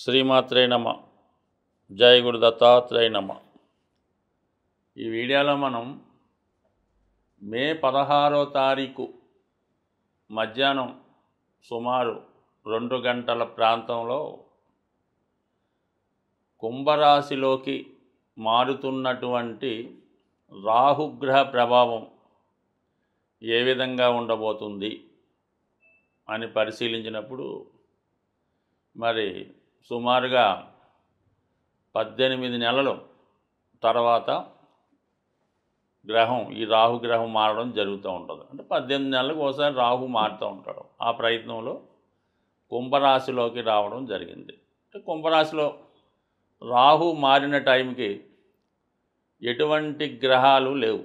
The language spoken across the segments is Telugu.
శ్రీమాత్రే నమ. జై గురు దత్తాత్రేయ నమ. ఈ వీడియోలో మనం మే 16వ తారీఖు మధ్యాహ్నం సుమారు 2 గంటల ప్రాంతంలో కుంభరాశిలోకి మారుతున్నటువంటి రాహుగ్రహ ప్రభావం ఏ విధంగా ఉండబోతుంది అని పరిశీలించినప్పుడు మరి సుమారుగా 18 నెలల తర్వాత గ్రహం ఈ రాహుగ్రహం మారడం జరుగుతూ ఉంటుంది. అంటే 18 నెలలకు ఒకసారి రాహు మారుతూ ఉంటాడు. ఆ ప్రయత్నంలో కుంభరాశిలోకి రావడం జరిగింది. అంటే కుంభరాశిలో రాహు మారిన టైంకి ఎటువంటి గ్రహాలు లేవు.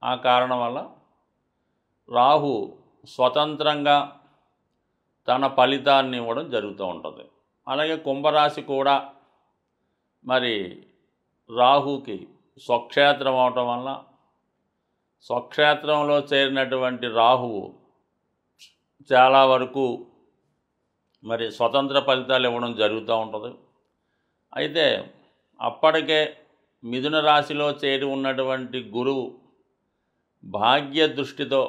ఆ కారణం వల్ల రాహు స్వతంత్రంగా తన ఫలితాన్ని ఇవ్వడం జరుగుతూ ఉంటుంది. అలాగే కుంభరాశి కూడా మరి రాహుకి స్వక్షేత్రం అవటం వల్ల స్వక్షేత్రంలో చేరినటువంటి రాహువు చాలా వరకు మరి స్వతంత్ర ఫలితాలు ఇవ్వడం జరుగుతూ ఉంటుంది. అయితే అప్పటికే మిథున రాశిలో చేరి ఉన్నటువంటి గురువు భాగ్య దృష్టితో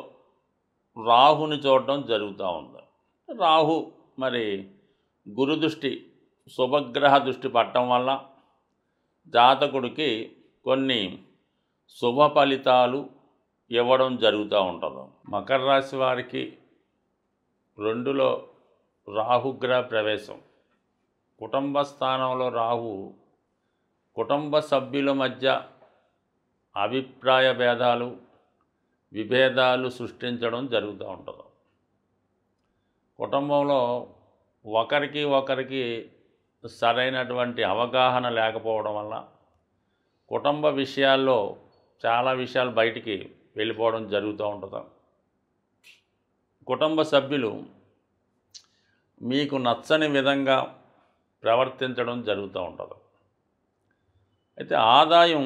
రాహుని చూడడం జరుగుతూ ఉంది. రాహు మరి గురు దృష్టి శుభగ్రహ దృష్టి పట్టడం వల్ల జాతకుడికి కొన్ని శుభ ఫలితాలు ఇవ్వడం జరుగుతూ ఉంటుంది. మకర రాశి వారికి 2లో రాహుగ్రహ ప్రవేశం, కుటుంబ స్థానంలో రాహు కుటుంబ సభ్యుల మధ్య అభిప్రాయ భేదాలు విభేదాలు సృష్టించడం జరుగుతూ ఉంటుంది. కుటుంబంలో ఒకరికి సరైనటువంటి అవగాహన లేకపోవడం వల్ల కుటుంబ విషయాల్లో చాలా విషయాలు బయటికి వెళ్ళిపోవడం జరుగుతూ ఉంటుంది. కుటుంబ సభ్యులు మీకు నచ్చని విధంగా ప్రవర్తించడం జరుగుతూ ఉంటుంది. అయితే ఆదాయం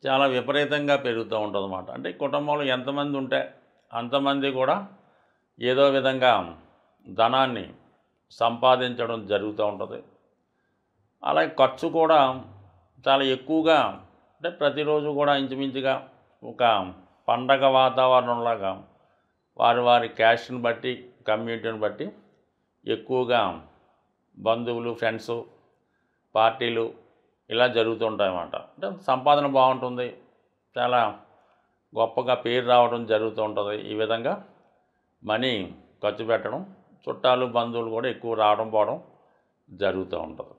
చాలా విపరీతంగా పెరుగుతూ ఉంటుంది అన్నమాట. అంటే కుటుంబంలో ఎంతమంది ఉంటే అంతమంది కూడా ఏదో విధంగా ధనాన్ని సంపాదించడం జరుగుతూ ఉంటుంది. అలాగే ఖర్చు కూడా చాలా ఎక్కువగా, అంటే ప్రతిరోజు కూడా ఇంచుమించుగా ఒక పండగ వాతావరణంలాగా వారి క్యాష్ని బట్టి కమ్యూనిటీని బట్టి ఎక్కువగా బంధువులు ఫ్రెండ్స్ పార్టీలు ఇలా జరుగుతుంటాయన్నమాట. అంటే సంపాదన బాగుంటుంది, చాలా గొప్పగా పేరు రావడం జరుగుతూ ఉంటుంది. ఈ విధంగా మనీ ఖర్చు పెట్టడం, చుట్టాలు బంధువులు కూడా ఎక్కువ రావడం పోవడం జరుగుతూ ఉంటుంది.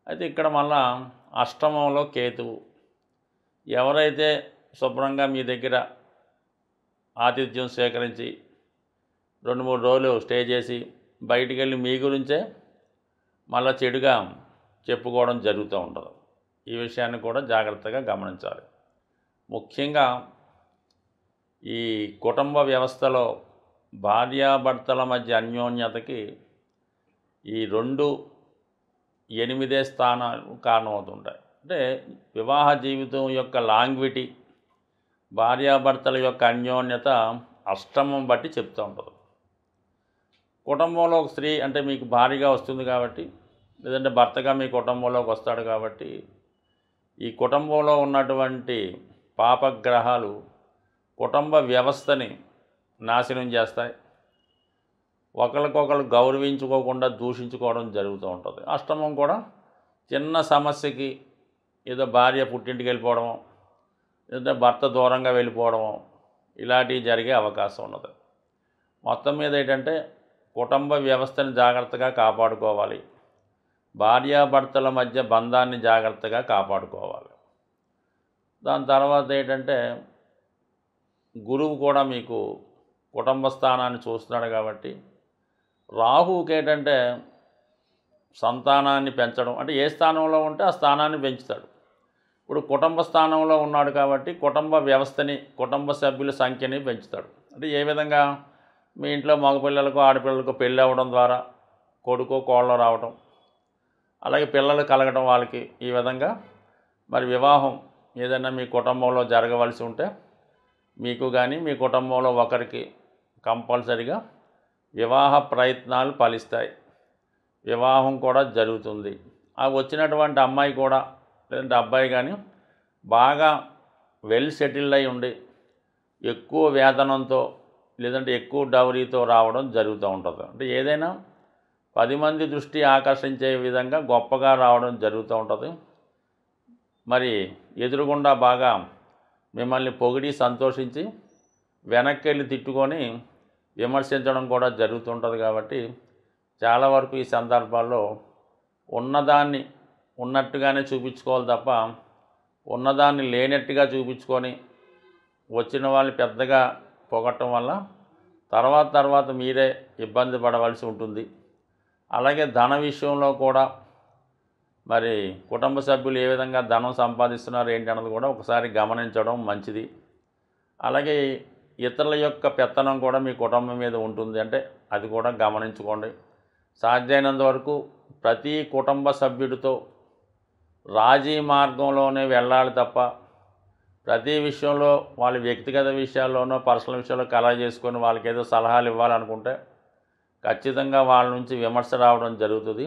అయితే ఇక్కడ మళ్ళా అష్టమంలో కేతువు, ఎవరైతే శుభ్రంగా మీ దగ్గర ఆతిథ్యం స్వీకరించి 2-3 రోజులు స్టే చేసి బయటికి వెళ్ళి మీ గురించే మళ్ళీ చెడుగా చెప్పుకోవడం జరుగుతూ ఉంటుంది. ఈ విషయాన్ని కూడా జాగ్రత్తగా గమనించాలి. ముఖ్యంగా ఈ కుటుంబ వ్యవస్థలో భార్యాభర్తల మధ్య అన్యోన్యతకి ఈ 2-8 స్థానాలు కారణమవుతుంటాయి. అంటే వివాహ జీవితం యొక్క లాంగ్విటీ, భార్యాభర్తల యొక్క అన్యోన్యత అష్టమం బట్టి చెప్తూ ఉంటుంది. కుటుంబంలో ఒక స్త్రీ అంటే మీకు భార్యగా వస్తుంది కాబట్టి, లేదంటే భర్తగా మీ కుటుంబంలోకి వస్తాడు కాబట్టి, ఈ కుటుంబంలో ఉన్నటువంటి పాపగ్రహాలు కుటుంబ వ్యవస్థని నాశనం చేస్తాయి. ఒకరికొకరు గౌరవించుకోకుండా దూషించుకోవడం జరుగుతూ ఉంటుంది. అష్టమం కూడా చిన్న సమస్యకి ఏదో భార్య పుట్టింటికి వెళ్ళిపోవడమో, లేదంటే భర్త దూరంగా వెళ్ళిపోవడమో ఇలాంటివి జరిగే అవకాశం ఉన్నది. మొత్తం మీద ఏంటంటే కుటుంబ వ్యవస్థని జాగ్రత్తగా కాపాడుకోవాలి, భార్యాభర్తల మధ్య బంధాన్ని జాగ్రత్తగా కాపాడుకోవాలి. దాని తర్వాత ఏంటంటే గురువు కూడా మీకు కుటుంబ స్థానాన్ని చూస్తున్నాడు కాబట్టి రాహువుకి ఏంటంటే సంతానాన్ని పెంచడం, అంటే ఏ స్థానంలో ఉంటే ఆ స్థానాన్ని పెంచుతాడు. ఇప్పుడు కుటుంబ స్థానంలో ఉన్నాడు కాబట్టి కుటుంబ వ్యవస్థని, కుటుంబ సభ్యుల సంఖ్యని పెంచుతాడు. అంటే ఏ విధంగా మీ ఇంట్లో మగపిల్లలకు ఆడపిల్లలకు పెళ్ళి అవ్వడం ద్వారా కొడుకో కోళ్ళో రావడం, అలాగే పిల్లలు కలగడం వాళ్ళకి, ఈ విధంగా మరి వివాహం ఏదైనా మీ కుటుంబంలో జరగవలసి ఉంటే మీకు కానీ మీ కుటుంబంలో ఒకరికి కంపల్సరిగా వివాహ ప్రయత్నాలు ఫలిస్తాయి. వివాహం కూడా జరుగుతుంది. ఆ వచ్చినటువంటి అమ్మాయి కూడా లేదంటే అబ్బాయి కానీ బాగా వెల్ సెటిల్డ్ అయి ఉండి ఎక్కువ వేతనంతో లేదంటే ఎక్కువ డౌరీతో రావడం జరుగుతూ ఉంటుంది. అంటే ఏదైనా 10 మంది దృష్టి ఆకర్షించే విధంగా గొప్పగా రావడం జరుగుతూ ఉంటుంది. మరి ఎదురుగుండా బాగా మిమ్మల్ని పొగిడి సంతోషించి వెనక్కి వెళ్ళి తిట్టుకొని విమర్శించడం కూడా జరుగుతుంటుంది. కాబట్టి చాలా వరకు ఈ సందర్భాల్లో ఉన్నదాన్ని ఉన్నట్టుగానే చూపించుకోవాలి తప్ప ఉన్నదాన్ని లేనట్టుగా చూపించుకొని వచ్చిన వాళ్ళని పెద్దగా పొగట్టడం వల్ల తర్వాత మీరే ఇబ్బంది పడవలసి ఉంటుంది. అలాగే ధన విషయంలో కూడా మరి కుటుంబ సభ్యులు ఏ విధంగా ధనం సంపాదిస్తున్నారు ఏంటన్నది కూడా ఒకసారి గమనించడం మంచిది. అలాగే ఇతరుల యొక్క పెత్తనం కూడా మీ కుటుంబం మీద ఉంటుంది, అంటే అది కూడా గమనించుకోండి. సాధ్యమైనంత వరకు ప్రతి కుటుంబ సభ్యుడితో రాజీ మార్గంలోనే వెళ్ళాలి తప్ప ప్రతి విషయంలో వాళ్ళ వ్యక్తిగత విషయాల్లోనో పర్సనల్ విషయాల్లో కలగ చేసుకొని వాళ్ళకి ఏదో సలహాలు ఇవ్వాలనుకుంటే ఖచ్చితంగా వాళ్ళ నుంచి విమర్శ రావడం జరుగుతుంది.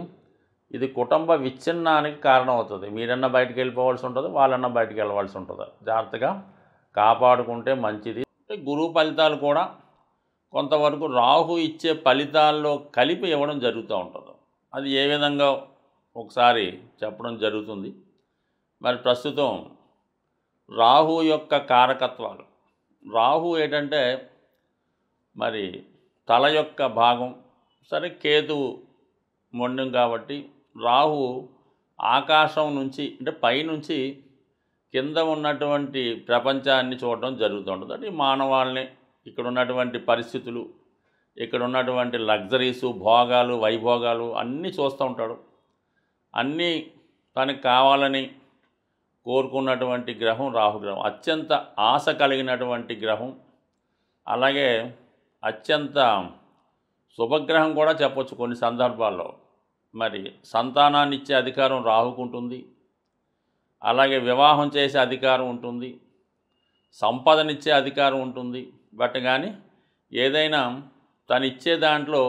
ఇది కుటుంబ విచ్ఛిన్నానికి కారణం అవుతుంది. మీరన్నా బయటికి వెళ్ళిపోవాల్సి ఉంటుంది, వాళ్ళన్నా బయటికి వెళ్ళవలసి ఉంటుంది. జాగ్రత్తగా కాపాడుకుంటే మంచిది. గురువు ఫలితాలు కూడా కొంతవరకు రాహు ఇచ్చే ఫలితాల్లో కలిపి ఇవ్వడం జరుగుతూ ఉంటుంది. అది ఏ విధంగా ఒకసారి చెప్పడం జరుగుతుంది. మరి ప్రస్తుతం రాహు యొక్క కారకత్వాలు, రాహు ఏంటంటే మరి తల యొక్క భాగం, సరే కేతువు మొండం కాబట్టి రాహు ఆకాశం నుంచి అంటే పైనుంచి కింద ఉన్నటువంటి ప్రపంచాన్ని చూడడం జరుగుతుంటుంది. అంటే మానవాళ్ళని, ఇక్కడ ఉన్నటువంటి పరిస్థితులు, ఇక్కడ ఉన్నటువంటి లగ్జరీసు, భోగాలు, వైభోగాలు అన్నీ చూస్తూ ఉంటాడు. అన్నీ తనకు కావాలని కోరుకున్నటువంటి గ్రహం రాహుగ్రహం. అత్యంత ఆశ కలిగినటువంటి గ్రహం, అలాగే అత్యంత శుభగ్రహం కూడా చెప్పొచ్చు కొన్ని సందర్భాల్లో. మరి సంతానాన్ని ఇచ్చే అధికారం రాహుకు ఉంటుంది, అలాగే వివాహం చేసే అధికారం ఉంటుంది, సంపదనిచ్చే అధికారం ఉంటుంది. బట్ కానీ ఏదైనా తను ఇచ్చే దాంట్లో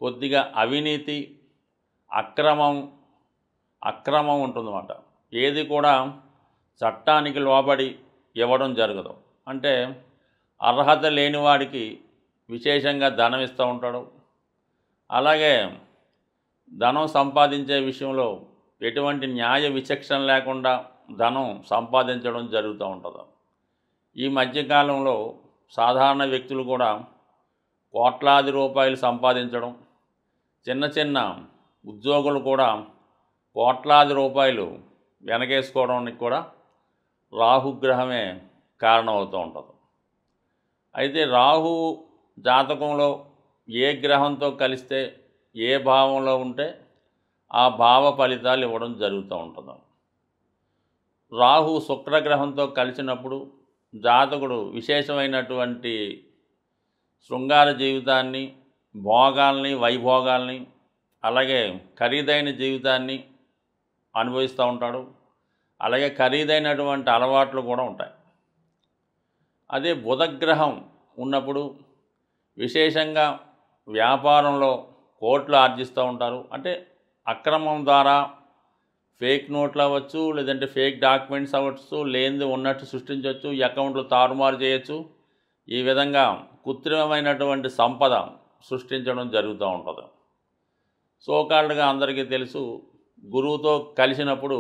కొద్దిగా అవినీతి, అక్రమం ఉంటుందన్నమాట. ఏది కూడా చట్టానికి లోబడి ఇవ్వడం జరగదు. అంటే అర్హత లేనివాడికి విశేషంగా ధనం ఇస్తూ ఉంటాడు. అలాగే ధనం సంపాదించే విషయంలో ఎటువంటి న్యాయ విచక్షణ లేకుండా ధనం సంపాదించడం జరుగుతూ ఉంటుంది. ఈ మధ్యకాలంలో సాధారణ వ్యక్తులు కూడా కోట్లాది రూపాయలు సంపాదించడం, చిన్న ఉద్యోగులు కూడా కోట్లాది రూపాయలు వెనకేసుకోవడానికి కూడా రాహుగ్రహమే కారణమవుతూ ఉంటుంది. అయితే రాహు జాతకంలో ఏ గ్రహంతో కలిస్తే ఏ భావంలో ఉంటే ఆ భావ ఫలితాలు ఇవ్వడం జరుగుతూ ఉంటుంది. రాహు శుక్రగ్రహంతో కలిసినప్పుడు జాతకుడు విశేషమైనటువంటి శృంగార జీవితాన్ని, భోగాల్ని, వైభోగాల్ని, అలాగే ఖరీదైన జీవితాన్ని అనుభవిస్తూ ఉంటాడు. అలాగే ఖరీదైనటువంటి అలవాట్లు కూడా ఉంటాయి. అదే బుధగ్రహం ఉన్నప్పుడు విశేషంగా వ్యాపారంలో కోట్లు ఆర్జిస్తూ ఉంటారు. అంటే అక్రమం ద్వారా ఫేక్ నోట్లు అవ్వచ్చు, లేదంటే ఫేక్ డాక్యుమెంట్స్ అవ్వచ్చు, లేనిది ఉన్నట్టు సృష్టించవచ్చు, అకౌంట్లు తారుమారు చేయొచ్చు. ఈ విధంగా కృత్రిమమైనటువంటి సంపద సృష్టించడం జరుగుతూ ఉంటుంది. సోకాల్డ్గా అందరికీ తెలుసు, గురువుతో కలిసినప్పుడు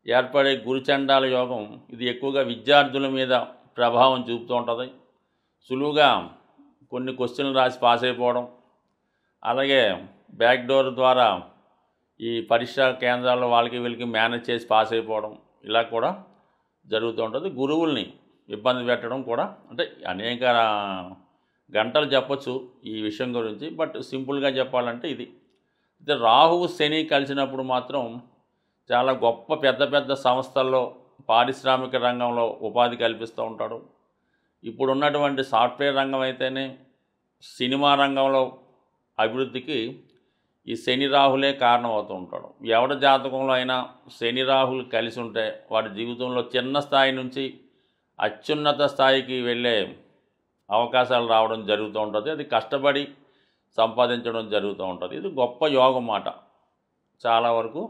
ఏర్పడే గురుచండాల యోగం ఇది ఎక్కువగా విద్యార్థుల మీద ప్రభావం చూపుతూ ఉంటుంది. సులువుగా కొన్ని క్వశ్చన్లు రాసి పాస్ అయిపోవడం, అలాగే బ్యాక్ డోర్ ద్వారా ఈ పరీక్షా కేంద్రాల్లో వాళ్ళకి వీళ్ళకి మేనేజ్ చేసి పాస్ అయిపోవడం, ఇలా కూడా జరుగుతూ ఉంటుంది. గురువుల్ని ఇబ్బంది పెట్టడం కూడా, అంటే అనేక గంటలు చెప్పచ్చు ఈ విషయం గురించి, బట్ సింపుల్గా చెప్పాలంటే ఇది. అయితే రాహువు శని కలిసినప్పుడు మాత్రం చాలా గొప్ప పెద్ద సంస్థల్లో పారిశ్రామిక రంగంలో ఉపాధి కల్పిస్తూ ఉంటాడు. ఇప్పుడున్నటువంటి సాఫ్ట్వేర్ రంగం అయితేనే, సినిమా రంగంలో అభివృద్ధికి ఈ శని రాహులే కారణం అవుతూ ఉంటాడు. ఎవరి జాతకంలో అయినా శని రాహులు కలిసి ఉంటే వాడి జీవితంలో చిన్న స్థాయి నుంచి అత్యున్నత స్థాయికి వెళ్ళే అవకాశాలు రావడం జరుగుతూ ఉంటుంది. అది కష్టపడి సంపాదించడం జరుగుతూ ఉంటుంది. ఇది గొప్ప యోగం మాట. చాలా వరకు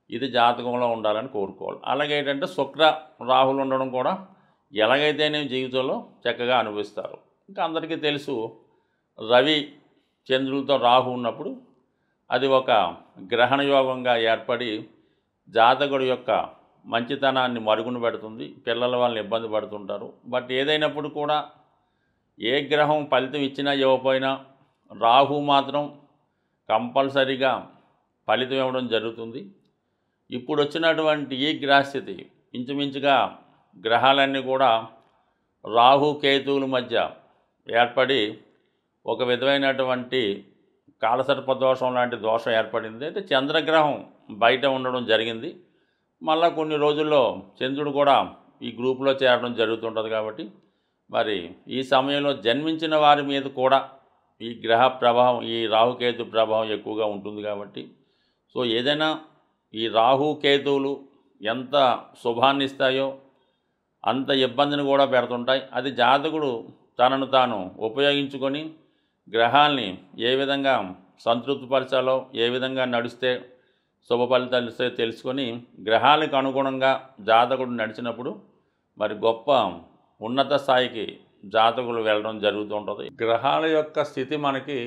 ఇది జాతకంలో ఉండాలని కోరుకోవాలి. అలాగే ఏంటంటే శుక్ర రాహులు ఉండడం కూడా ఎలాగైతేనే జీవితంలో చక్కగా అనుభవిస్తారు. ఇంకా అందరికీ తెలుసు, రవి చంద్రులతో రాహు ఉన్నప్పుడు అది ఒక గ్రహణ యోగంగా ఏర్పడి జాతకుడి యొక్క మంచితనాన్ని మరుగున పెడుతుంది. పిల్లల వాళ్ళని ఇబ్బంది పడుతుంటారు. బట్ ఏదైనప్పుడు కూడా ఏ గ్రహం ఫలితం ఇచ్చినా ఇవ్వకపోయినా రాహు మాత్రం కంపల్సరీగా ఫలితం ఇవ్వడం జరుగుతుంది. ఇప్పుడు వచ్చినటువంటి ఈ గ్రహస్థితి ఇంచుమించుగా గ్రహాలన్నీ కూడా రాహు కేతువుల మధ్య ఏర్పడి ఒక విధమైనటువంటి కాలసర్ప దోషం లాంటి దోషం ఏర్పడింది. అయితే చంద్రగ్రహం బయట ఉండడం జరిగింది. మళ్ళీ కొన్ని రోజుల్లో చంద్రుడు కూడా ఈ గ్రూపులో చేరడం జరుగుతుంటుంది. కాబట్టి మరి ఈ సమయంలో జన్మించిన వారి మీద కూడా ఈ గ్రహ ప్రభావం, ఈ రాహుకేతు ప్రభావం ఎక్కువగా ఉంటుంది. కాబట్టి సో ఏదైనా ఈ రాహుకేతువులు ఎంత శుభాన్ని ఇస్తాయో అంత ఇబ్బందిని కూడా పెడుతుంటాయి. అది జాతకుడు తనను తాను ఉపయోగించుకొని గ్రహాల్ని ఏ విధంగా సంతృప్తిపరచాలో, ఏ విధంగా నడిస్తే శుభ ఫలితాలు ఇస్తాయో తెలుసుకొని గ్రహాలకు అనుగుణంగా జాతకుడు నడిచినప్పుడు మరి గొప్ప ఉన్నత స్థాయికి జాతకులు వెళ్ళడం జరుగుతూ ఉంటుంది. గ్రహాల యొక్క స్థితి మనకి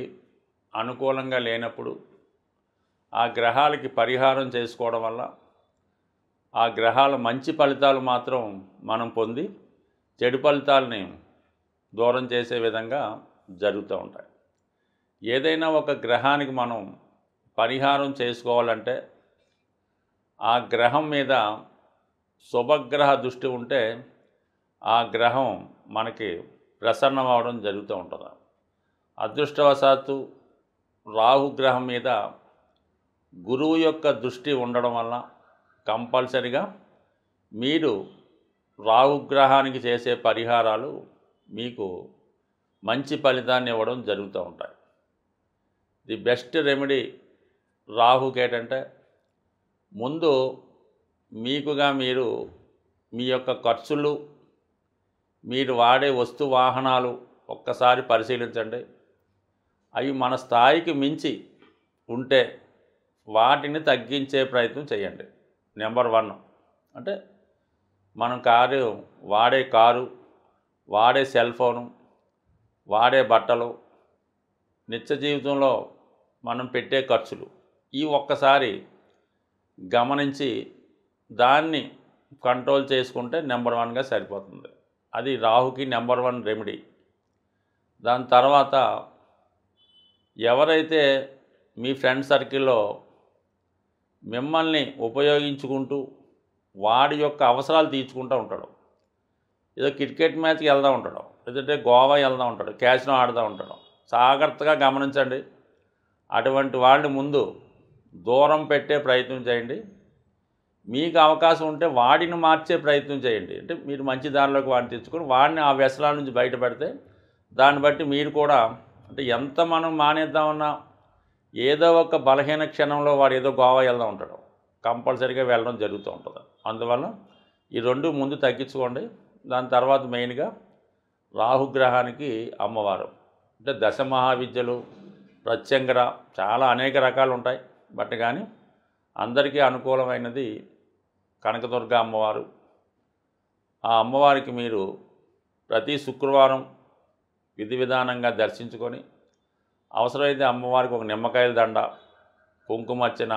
అనుకూలంగా లేనప్పుడు ఆ గ్రహాలకి పరిహారం చేసుకోవడం వల్ల ఆ గ్రహాల మంచి ఫలితాలు మాత్రం మనం పొంది చెడు ఫలితాలని దూరం చేసే విధంగా జరుగుతూ ఉంటాయి. ఏదైనా ఒక గ్రహానికి మనం పరిహారం చేసుకోవాలంటే ఆ గ్రహం మీద శుభగ్రహ దృష్టి ఉంటే ఆ గ్రహం మనకి ప్రసన్నం అవడం జరుగుతూ ఉంటుంది. అదృష్టవశాత్తు రాహుగ్రహం మీద గురువు యొక్క దృష్టి ఉండడం వల్ల కంపల్సరిగా మీరు రాహుగ్రహానికి చేసే పరిహారాలు మీకు మంచి ఫలితాన్ని ఇవ్వడం జరుగుతూ ఉంటాయి. ది బెస్ట్ రెమెడీ రాహుకి ఏంటంటే ముందు మీకుగా మీరు మీ యొక్క ఖర్చులు, మీరు వాడే వస్తు వాహనాలు ఒక్కసారి పరిశీలించండి. అవి మన స్థాయికి మించి ఉంటే వాటిని తగ్గించే ప్రయత్నం చేయండి. నెంబర్ 1 అంటే మనం కారు, వాడే సెల్ ఫోను, వాడే బట్టలు, నిత్య జీవితంలో మనం పెట్టే ఖర్చులు ఈ ఒక్కసారి గమనించి దాన్ని కంట్రోల్ చేసుకుంటే నెంబర్ 1గా సరిపోతుంది. అది రాహుకి నెంబర్ 1 రెమెడీ. దాని తర్వాత ఎవరైతే మీ ఫ్రెండ్ సర్కిల్లో మిమ్మల్ని ఉపయోగించుకుంటూ వాడి యొక్క అవసరాలు తీర్చుకుంటూ ఉంటాడు, ఏదో క్రికెట్ మ్యాచ్కి వెళ్తూ ఉంటాడు, లేదంటే గోవా వెళ్తూ ఉంటాడు, క్యాసినో ఆడుతూ ఉంటాడు, జాగ్రత్తగా గమనించండి. అటువంటి వాళ్ళని ముందు దూరం పెట్టే ప్రయత్నం చేయండి. మీకు అవకాశం ఉంటే వాడిని మార్చే ప్రయత్నం చేయండి. అంటే మీరు మంచి దారిలోకి వాడిని తెచ్చుకొని వాడిని ఆ వ్యసనాల నుంచి బయటపడితే దాన్ని బట్టి మీరు కూడా అంటే ఎంత మనం మానేద్దామన్నా ఏదో ఒక బలహీన క్షణంలో వాడు ఏదో గోవా వెళ్తూ ఉంటాడు, కంపల్సరీగా వెళ్ళడం జరుగుతూ ఉంటుంది. అందువల్ల ఈ 2 ముందు తగ్గించుకోండి. దాని తర్వాత మెయిన్గా రాహుగ్రహానికి అమ్మవారు అంటే దశ మహావిద్యలు, ప్రత్యంగర చాలా అనేక రకాలు ఉంటాయి. బట్ కానీ అందరికీ అనుకూలమైనది కనకదుర్గ అమ్మవారు. ఆ అమ్మవారికి మీరు ప్రతి శుక్రవారం విధి విధానంగా దర్శించుకొని అవసరమైతే అమ్మవారికి ఒక నిమ్మకాయల దండ, కుంకుమర్చన,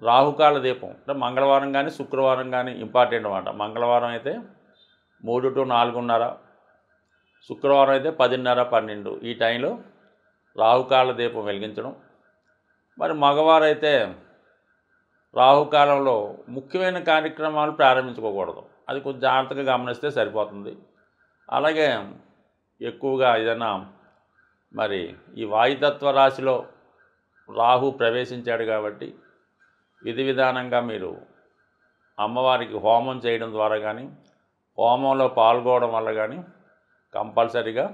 రాహుకాల దీపం అంటే మంగళవారం కానీ శుక్రవారం కానీ ఇంపార్టెంట్ అన్నమాట. మంగళవారం అయితే 3 to 4:30, శుక్రవారం అయితే 10:30, 12 ఈ టైంలో రాహుకాల దీపం వెలిగించడం. మరి మగవారైతే రాహుకాలంలో ముఖ్యమైన కార్యక్రమాలు ప్రారంభించుకోకూడదు. అది కొంచెం జాగ్రత్తగా గమనిస్తే సరిపోతుంది. అలాగే ఎక్కువగా ఏదైనా మరి ఈ వాయుతత్వ రాశిలో రాహు ప్రవేశించాడు కాబట్టి విధి విధానంగా మీరు అమ్మవారికి హోమం చేయడం ద్వారా కానీ హోమంలో పాల్గొనడం వల్ల కానీ కంపల్సరీగా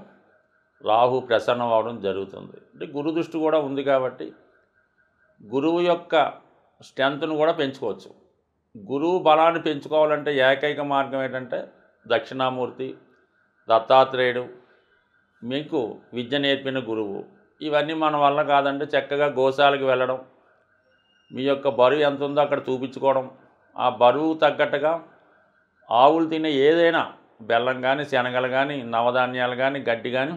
రాహు ప్రసన్నం అవడం జరుగుతుంది. అంటే గురు దృష్టి కూడా ఉంది కాబట్టి గురువు యొక్క స్ట్రెంత్ను కూడా పెంచుకోవచ్చు. గురువు బలాన్ని పెంచుకోవాలంటే ఏకైక మార్గం ఏంటంటే దక్షిణామూర్తి దత్తాత్రేయుడు మీకు విద్య నేర్పిన గురువు ఇవన్నీ మన వల్ల కాదంటే చక్కగా గోశాలకు వెళ్ళడం, మీ యొక్క బరువు ఎంత ఉందో అక్కడ చూపించుకోవడం, ఆ బరువు తగ్గట్టుగా ఆవులు తినే ఏదైనా బెల్లం కానీ, శనగలు కానీ, నవధాన్యాలు కానీ, గడ్డి కానీ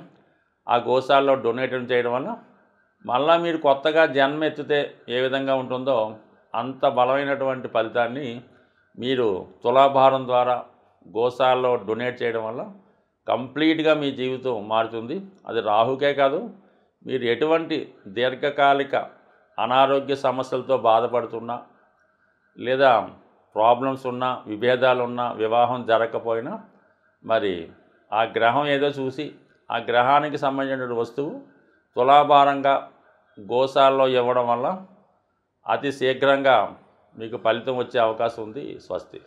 ఆ గోశాలలో డొనేట్ చేయడం వల్ల మళ్ళీ మీరు కొత్తగా జన్మ ఎత్తితే ఏ విధంగా ఉంటుందో అంత బలమైనటువంటి ఫలితాన్ని మీరు తులాభారం ద్వారా గోశాలలో డొనేట్ చేయడం వల్ల కంప్లీట్గా మీ జీవితం మారుతుంది. అది రాహుకే కాదు, మీరు ఎటువంటి దీర్ఘకాలిక అనారోగ్య సమస్యలతో బాధపడుతున్నా, లేదా ప్రాబ్లమ్స్ ఉన్నా, విభేదాలు ఉన్నా, వివాహం జరగకపోయినా మరి ఆ గ్రహం ఏదో చూసి ఆ గ్రహానికి సంబంధించిన వస్తువు తులాభారంగా గోశాలలో ఇవ్వడం వల్ల అతి శీఘ్రంగా మీకు ఫలితం వచ్చే అవకాశం ఉంది. స్వస్తి.